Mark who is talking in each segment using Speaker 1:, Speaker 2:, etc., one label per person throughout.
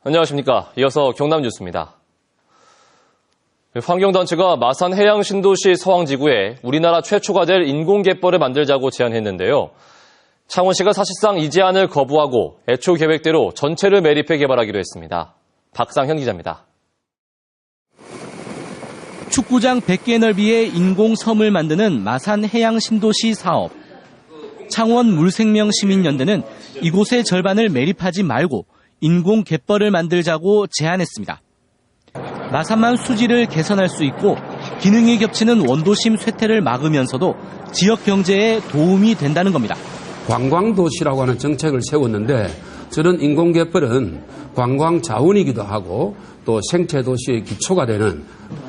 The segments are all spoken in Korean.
Speaker 1: 안녕하십니까. 이어서 경남 뉴스입니다. 환경단체가 마산 해양신도시 서왕지구에 우리나라 최초가 될 인공갯벌을 만들자고 제안했는데요. 창원시가 사실상 이 제안을 거부하고 애초 계획대로 전체를 매립해 개발하기로 했습니다. 박상현 기자입니다.
Speaker 2: 축구장 100개 넓이의 인공섬을 만드는 마산 해양신도시 사업. 창원 물생명시민연대는 이곳의 절반을 매립하지 말고 인공갯벌을 만들자고 제안했습니다. 마산만 수질을 개선할 수 있고 기능이 겹치는 원도심 쇠퇴를 막으면서도 지역 경제에 도움이 된다는 겁니다.
Speaker 3: 관광도시라고 하는 정책을 세웠는데 저런 인공갯벌은 관광 자원이기도 하고 또 생태도시의 기초가 되는.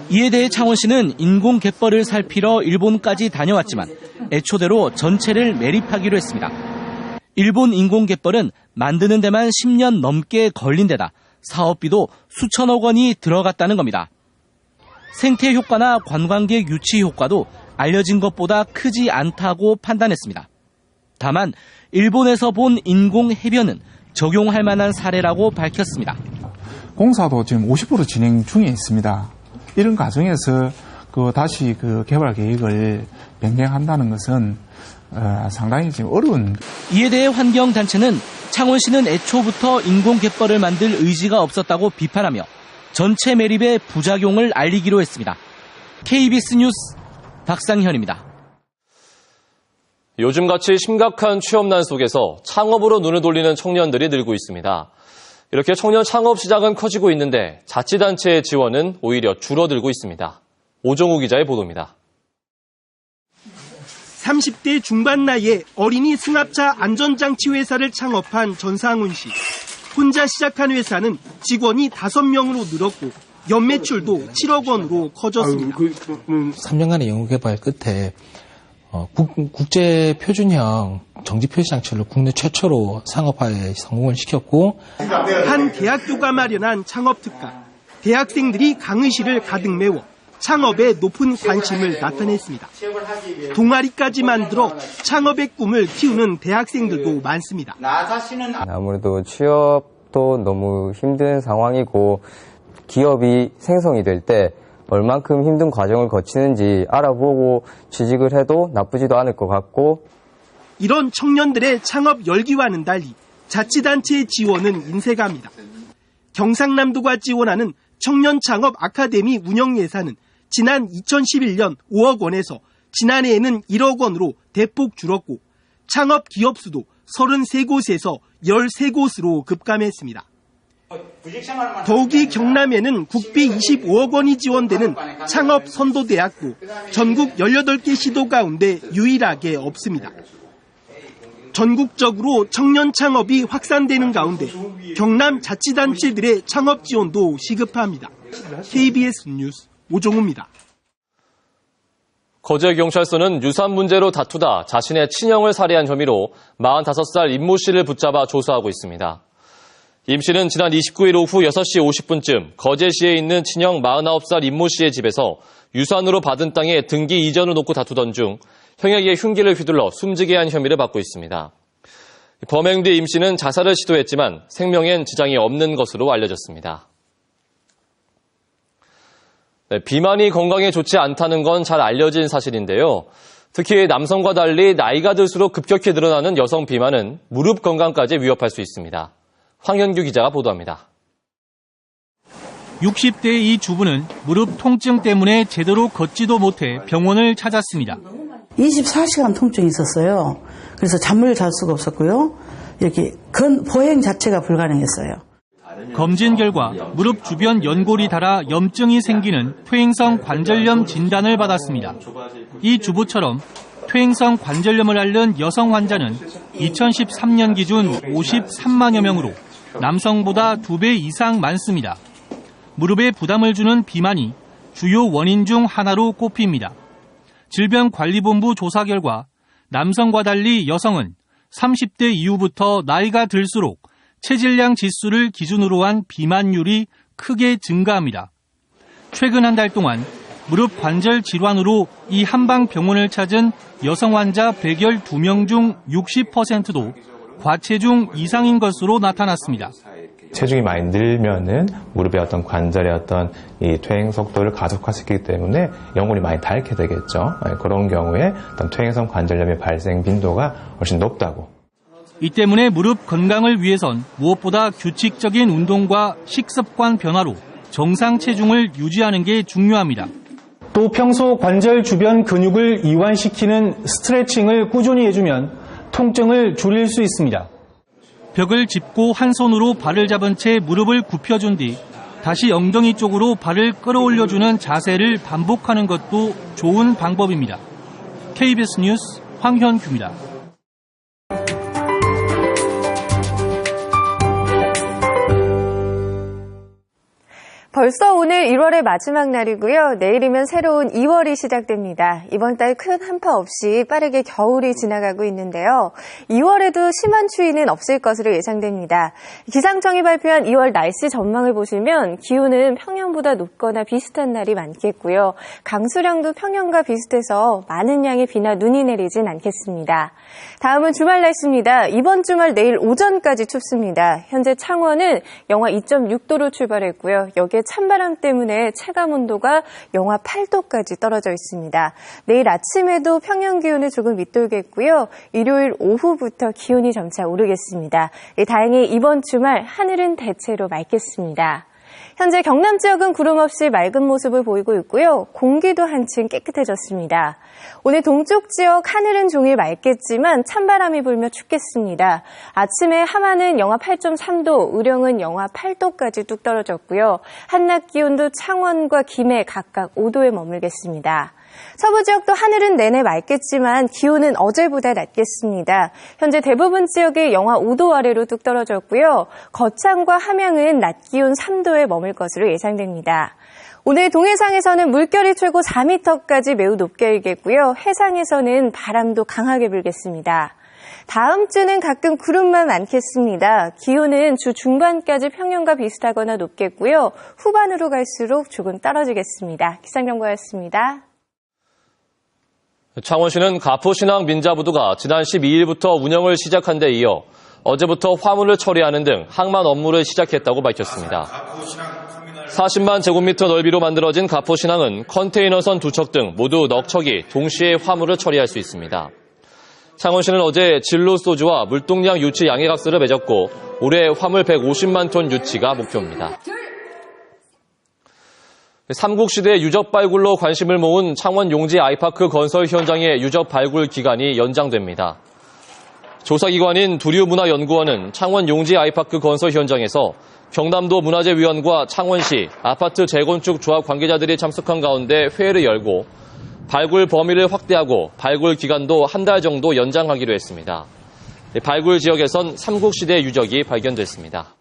Speaker 2: 이에 대해 창원시는 인공갯벌을 살피러 일본까지 다녀왔지만 애초대로 전체를 매립하기로 했습니다. 일본 인공갯벌은 만드는 데만 10년 넘게 걸린 데다 사업비도 수천억 원이 들어갔다는 겁니다. 생태 효과나 관광객 유치 효과도 알려진 것보다 크지 않다고 판단했습니다. 다만 일본에서 본 인공 해변은 적용할 만한 사례라고 밝혔습니다.
Speaker 4: 공사도 지금 50% 진행 중에 있습니다. 이런 과정에서 다시 개발 계획을 변경한다는 것은 상당히 지금 어려운.
Speaker 2: 이에 대해 환경단체는 창원시는 애초부터 인공갯벌을 만들 의지가 없었다고 비판하며 전체 매립의 부작용을 알리기로 했습니다. KBS 뉴스 박상현입니다.
Speaker 1: 요즘같이 심각한 취업난 속에서 창업으로 눈을 돌리는 청년들이 늘고 있습니다. 이렇게 청년 창업 시장은 커지고 있는데 자치단체의 지원은 오히려 줄어들고 있습니다. 오정우 기자의 보도입니다.
Speaker 5: 30대 중반 나이에 어린이 승합차 안전장치 회사를 창업한 전상훈 씨. 혼자 시작한 회사는 직원이 5명으로 늘었고 연매출도 7억 원으로 커졌습니다.
Speaker 6: 3년간의 연구개발 끝에 국제 표준형 정지 표시 장치를 국내 최초로 상업화에 성공을 시켰고,
Speaker 5: 한 대학교가 마련한 창업특강. 대학생들이 강의실을 가득 메워 창업에 높은 관심을 나타냈습니다. 동아리까지 만들어 창업의 꿈을 키우는 대학생들도 많습니다.
Speaker 7: 아무래도 취업도 너무 힘든 상황이고 기업이 생성이 될 때 얼만큼 힘든 과정을 거치는지 알아보고 취직을 해도 나쁘지도 않을 것 같고.
Speaker 5: 이런 청년들의 창업 열기와는 달리 자치단체의 지원은 인색합니다. 경상남도가 지원하는 청년 창업 아카데미 운영 예산은 지난 2011년 5억 원에서 지난해에는 1억 원으로 대폭 줄었고 창업 기업 수도 33곳에서 13곳으로 급감했습니다. 더욱이 경남에는 국비 25억 원이 지원되는 창업 선도대학도 전국 18개 시도 가운데 유일하게 없습니다. 전국적으로 청년 창업이 확산되는 가운데 경남 자치단체들의 창업 지원도 시급합니다. KBS 뉴스 오종우입니다.
Speaker 1: 거제경찰서는 유산 문제로 다투다 자신의 친형을 살해한 혐의로 45살 임모 씨를 붙잡아 조사하고 있습니다. 임 씨는 지난 29일 오후 6시 50분쯤 거제시에 있는 친형 49살 임모 씨의 집에서 유산으로 받은 땅에 등기 이전을 놓고 다투던 중 형에게 흉기를 휘둘러 숨지게 한 혐의를 받고 있습니다. 범행 뒤 임 씨는 자살을 시도했지만 생명엔 지장이 없는 것으로 알려졌습니다. 비만이 건강에 좋지 않다는 건 잘 알려진 사실인데요. 특히 남성과 달리 나이가 들수록 급격히 늘어나는 여성 비만은 무릎 건강까지 위협할 수 있습니다. 황현규 기자가 보도합니다.
Speaker 8: 60대 이 주부는 무릎 통증 때문에 제대로 걷지도 못해 병원을 찾았습니다.
Speaker 9: 24시간 통증이 있었어요. 그래서 잠을 잘 수가 없었고요. 이렇게 보행 자체가 불가능했어요.
Speaker 8: 검진 결과 무릎 주변 연골이 닳아 염증이 생기는 퇴행성 관절염 진단을 받았습니다. 이 주부처럼 퇴행성 관절염을 앓는 여성 환자는 2013년 기준 53만여 명으로 남성보다 2배 이상 많습니다. 무릎에 부담을 주는 비만이 주요 원인 중 하나로 꼽힙니다. 질병관리본부 조사 결과 남성과 달리 여성은 30대 이후부터 나이가 들수록 체질량 지수를 기준으로 한 비만율이 크게 증가합니다. 최근 한 달 동안 무릎 관절 질환으로 이 한방병원을 찾은 여성 환자 112명 중 60%도 과체중 이상인 것으로 나타났습니다.
Speaker 10: 체중이 많이 늘면은 무릎의 어떤 관절의 어떤 이 퇴행 속도를 가속화시키기 때문에 연골이 많이 닳게 되겠죠. 그런 경우에 어떤 퇴행성 관절염의 발생 빈도가 훨씬 높다고.
Speaker 8: 이 때문에 무릎 건강을 위해선 무엇보다 규칙적인 운동과 식습관 변화로 정상 체중을 유지하는 게 중요합니다. 또 평소 관절 주변 근육을 이완시키는 스트레칭을 꾸준히 해주면 통증을 줄일 수 있습니다. 벽을 짚고 한 손으로 발을 잡은 채 무릎을 굽혀준 뒤 다시 엉덩이 쪽으로 발을 끌어올려주는 자세를 반복하는 것도 좋은 방법입니다. KBS 뉴스 황현규입니다.
Speaker 11: 벌써 오늘 1월의 마지막 날이고요. 내일이면 새로운 2월이 시작됩니다. 이번 달 큰 한파 없이 빠르게 겨울이 지나가고 있는데요. 2월에도 심한 추위는 없을 것으로 예상됩니다. 기상청이 발표한 2월 날씨 전망을 보시면 기온은 평년보다 높거나 비슷한 날이 많겠고요. 강수량도 평년과 비슷해서 많은 양의 비나 눈이 내리진 않겠습니다. 다음은 주말 날씨입니다. 이번 주말 내일 오전까지 춥습니다. 현재 창원은 영하 2.6도로 출발했고요. 여기에 찬바람 때문에 체감 온도가 영하 8도까지 떨어져 있습니다. 내일 아침에도 평년 기온을 조금 밑돌겠고요. 일요일 오후부터 기온이 점차 오르겠습니다. 다행히 이번 주말 하늘은 대체로 맑겠습니다. 현재 경남 지역은 구름 없이 맑은 모습을 보이고 있고요. 공기도 한층 깨끗해졌습니다. 오늘 동쪽 지역 하늘은 종일 맑겠지만 찬바람이 불며 춥겠습니다. 아침에 함안은 영하 8.3도, 의령은 영하 8도까지 뚝 떨어졌고요. 한낮 기온도 창원과 김해 각각 5도에 머물겠습니다. 서부 지역도 하늘은 내내 맑겠지만 기온은 어제보다 낮겠습니다. 현재 대부분 지역이 영하 5도 아래로 뚝 떨어졌고요. 거창과 함양은 낮 기온 3도에 머물 것으로 예상됩니다. 오늘 동해상에서는 물결이 최고 4m까지 매우 높게 일겠고요. 해상에서는 바람도 강하게 불겠습니다. 다음 주는 가끔 구름만 많겠습니다. 기온은 주 중반까지 평년과 비슷하거나 높겠고요. 후반으로 갈수록 조금 떨어지겠습니다. 기상정보였습니다.
Speaker 1: 창원시는 가포신항 민자부두가 지난 12일부터 운영을 시작한 데 이어 어제부터 화물을 처리하는 등 항만 업무를 시작했다고 밝혔습니다. 40만 제곱미터 넓이로 만들어진 가포신항은 컨테이너선 2척 등 모두 넉 척이 동시에 화물을 처리할 수 있습니다. 창원시는 어제 진로 소주와 물동량 유치 양해각서를 맺었고 올해 화물 150만 톤 유치가 목표입니다. 삼국시대 유적 발굴로 관심을 모은 창원 용지 아이파크 건설 현장의 유적 발굴 기간이 연장됩니다. 조사기관인 두류문화연구원은 창원 용지 아이파크 건설 현장에서 경남도 문화재위원과 창원시 아파트 재건축 조합 관계자들이 참석한 가운데 회의를 열고 발굴 범위를 확대하고 발굴 기간도 한 달 정도 연장하기로 했습니다. 발굴 지역에선 삼국시대 유적이 발견됐습니다.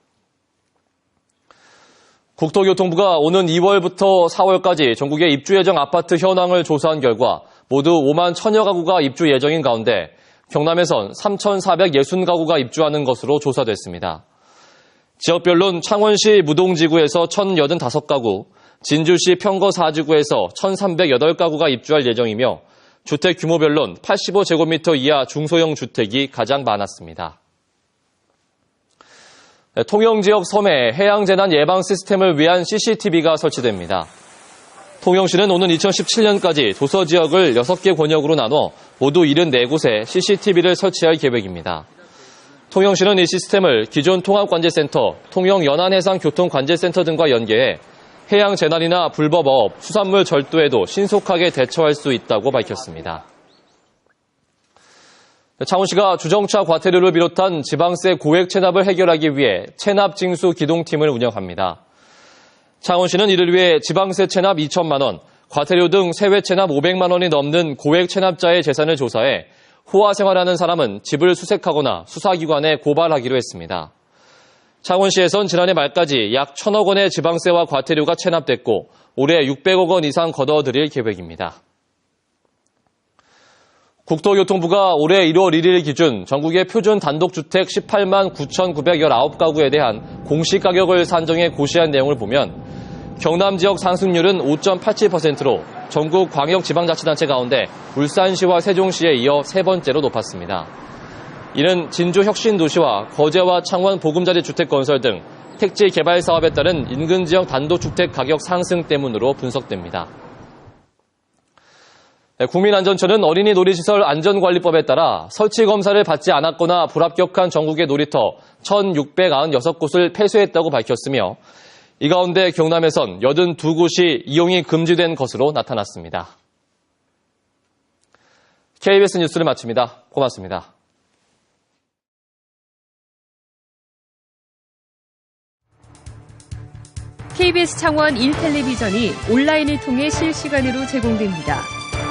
Speaker 1: 국토교통부가 오는 2월부터 4월까지 전국의 입주 예정 아파트 현황을 조사한 결과 모두 5만 1000여 가구가 입주 예정인 가운데 경남에선 3,460가구가 입주하는 것으로 조사됐습니다. 지역별로는 창원시 무동지구에서 1,085가구, 진주시 평거 4지구에서 1,308가구가 입주할 예정이며 주택 규모별로는 85제곱미터 이하 중소형 주택이 가장 많았습니다. 통영지역 섬에 해양재난 예방 시스템을 위한 CCTV가 설치됩니다. 통영시는 오는 2017년까지 도서지역을 6개 권역으로 나눠 모두 74곳에 CCTV를 설치할 계획입니다. 통영시는 이 시스템을 기존 통합관제센터, 통영연안해상교통관제센터 등과 연계해 해양재난이나 불법어업, 수산물 절도에도 신속하게 대처할 수 있다고 밝혔습니다. 창원시가 주정차 과태료를 비롯한 지방세 고액 체납을 해결하기 위해 체납 징수 기동팀을 운영합니다. 창원시는 이를 위해 지방세 체납 2천만 원, 과태료 등 세외 체납 500만 원이 넘는 고액 체납자의 재산을 조사해 호화 생활하는 사람은 집을 수색하거나 수사기관에 고발하기로 했습니다. 창원시에선 지난해 말까지 약 1,000억 원의 지방세와 과태료가 체납됐고 올해 600억 원 이상 걷어들일 계획입니다. 국토교통부가 올해 1월 1일 기준 전국의 표준 단독주택 18만 9,919가구에 대한 공시가격을 산정해 고시한 내용을 보면 경남 지역 상승률은 5.87%로 전국 광역지방자치단체 가운데 울산시와 세종시에 이어 세 번째로 높았습니다. 이는 진주 혁신도시와 거제와 창원 보금자리 주택 건설 등 택지 개발 사업에 따른 인근 지역 단독주택 가격 상승 때문으로 분석됩니다. 국민안전처는 어린이 놀이시설 안전관리법에 따라 설치 검사를 받지 않았거나 불합격한 전국의 놀이터 1,696곳을 폐쇄했다고 밝혔으며 이 가운데 경남에선 82곳이 이용이 금지된 것으로 나타났습니다. KBS 뉴스를 마칩니다. 고맙습니다.
Speaker 12: KBS 창원 1텔레비전이 온라인을 통해 실시간으로 제공됩니다.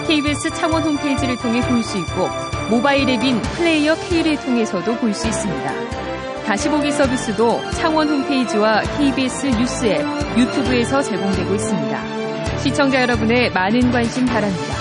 Speaker 12: KBS 창원 홈페이지를 통해 볼 수 있고 모바일 앱인 플레이어 K를 통해서도 볼 수 있습니다. 다시 보기 서비스도 창원 홈페이지와 KBS 뉴스 앱, 유튜브에서 제공되고 있습니다. 시청자 여러분의 많은 관심 바랍니다.